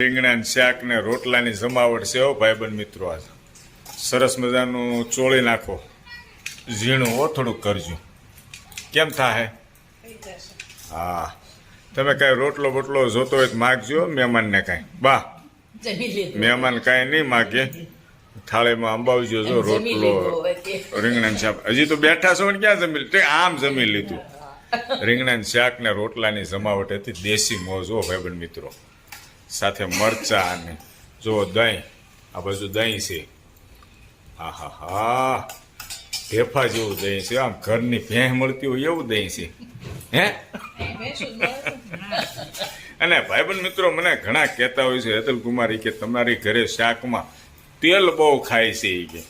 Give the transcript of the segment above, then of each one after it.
રીંગણાનું શાક ને રોટલાની જમાવટ છે હો ભાઈબંધ મિત્રો. આજ સરસ મજાનું ચોળી નાખો, ઝીણું હો થોડુંક કરજો. કેમ થાય? હા, તમે કાંઈ રોટલો બોટલો જોતો હોય તો માગજો મહેમાનને કાંઈ. બા મહેમાન કાંઈ નહીં માગે, થાળીમાં અંબાવજો. જો રોટલો રીંગણાનું શાક. હજી તો બેઠા છો ને ક્યાં જમી લીધું? આમ જમી લીધું. રીંગણાનું શાક ને રોટલાની જમાવટ હતી, દેશી મોજ હો ભાઈબંધ મિત્રો. સાથે મરચા અને જો દહીં, આ બાજુ દહીં છે. હા હા હા, ઢેફા જેવું દહીં છે. આમ ઘરની ભેંસ મળતી હોય એવું દહીં છે. હે અને ભાઈબંધ મિત્રો મને ઘણા કહેતા હોય છે, હેતલ કુમારી કે તમારી ઘરે શાકમાં તેલ બહુ ખાય છે એ કે.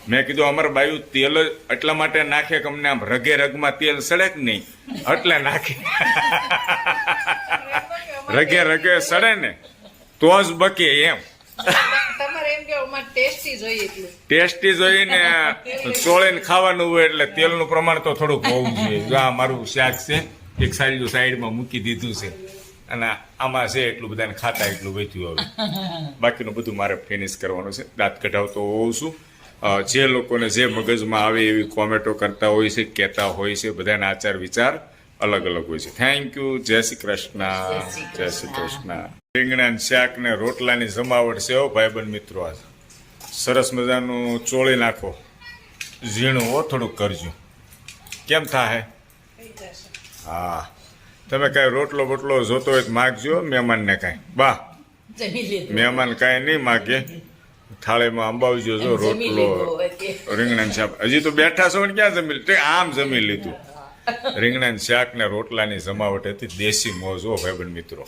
મેં કીધું અમારા બાયુ તેલ જ એટલા માટે નાખે કે અમને આમ રગે રગમાં તેલ સડે કે નહીં એટલે નાખે. રગે રગે સડે ને તો જ બકે એમ. ટેસ્ટી જોઈને ચોળીને ખાવાનું હોય એટલે તેલનું પ્રમાણ તો થોડુંક હોવું જોઈએ. આ મારું શાક છે, એક સાઈડમાં મૂકી દીધું છે અને આમાં છે એટલું બધાને ખાતા એટલું વેચ્યું. હવે બાકીનું બધું મારે ફિનિશ કરવાનું છે. દાંત કઢાવતો હોઉં છું. જે લોકોને જે મગજમાં આવે એવી કોમેન્ટો કરતા હોય છે, કહેતા હોય છે. બધાના આચાર વિચાર અલગ અલગ હોય છે. Thank you. જય શ્રી કૃષ્ણ. જય શ્રી કૃષ્ણ. રીંગણાનું શાક ને રોટલાની જમાવટ છે હો ભાઈબંધ મિત્રો. આજ સરસ મજાનું ચોળી નાખો, ઝીણું હો થોડુંક કરજો. કેમ થાય? હા, તમે કાંઈ રોટલો બોટલો જોતો હોય તો માગજો મહેમાનને કાંઈ. બા મહેમાન કાંઈ નહીં માગે, થાળીમાં અંબાવજો. જો રોટલો રીંગણાનું શાક. હજી તો બેઠા છો ને ક્યાં જમી લીધું? આમ જમી લીધું. રીંગણાનું શાક ને રોટલાની જમાવટ હતી, દેશી મોજ હો ભાઈબંધ મિત્રો.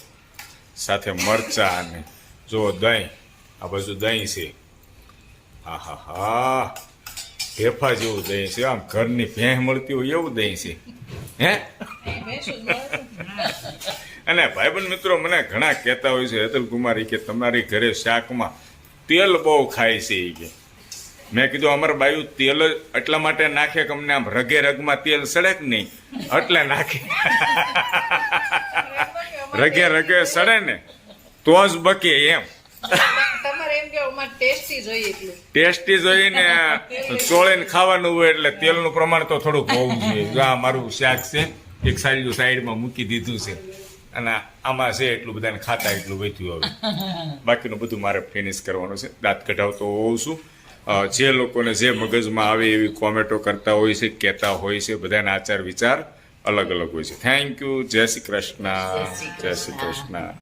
સાથે મરચા અને જો દહીં, આ બાજુ દહીં છે. હા હા હા, ઢેફા જેવું દહીં છે. આમ ઘરની ભેંસ મળતી હોય એવું દહીં છે. હે અને ભાઈબંધ મિત્રો મને ઘણા કહેતા હોય છે, હેતલ કુમારી કે તમારી ઘરે શાકમાં તેલ બહુ ખાય છે એ કે. મેં કીધું અમારા બાયુ તેલ જ એટલા માટે નાખે કે અમને આમ રગે રગમાં તેલ સડે કે નહીં એટલે નાખે. રગે રગે સડે ને તો જ બકે એમ. ટેસ્ટી જોઈને ચોળીને ખાવાનું હોય એટલે તેલનું પ્રમાણ તો થોડુંક હોવું જોઈએ. આ મારું શાક છે, એક સાઈડમાં મૂકી દીધું છે અને આમાં છે એટલું બધાને ખાતા એટલું વેચ્યું. હવે બાકીનું બધું મારે ફિનિશ કરવાનું છે. દાંત કઢાવતો હોઉં છું. જે લોકોને જે મગજમાં આવે એવી કોમેન્ટો કરતા હોય છે, કહેતા હોય છે. બધાના આચાર વિચાર અલગ અલગ હોય છે. Thank you. જય શ્રી કૃષ્ણ. જય શ્રી કૃષ્ણ.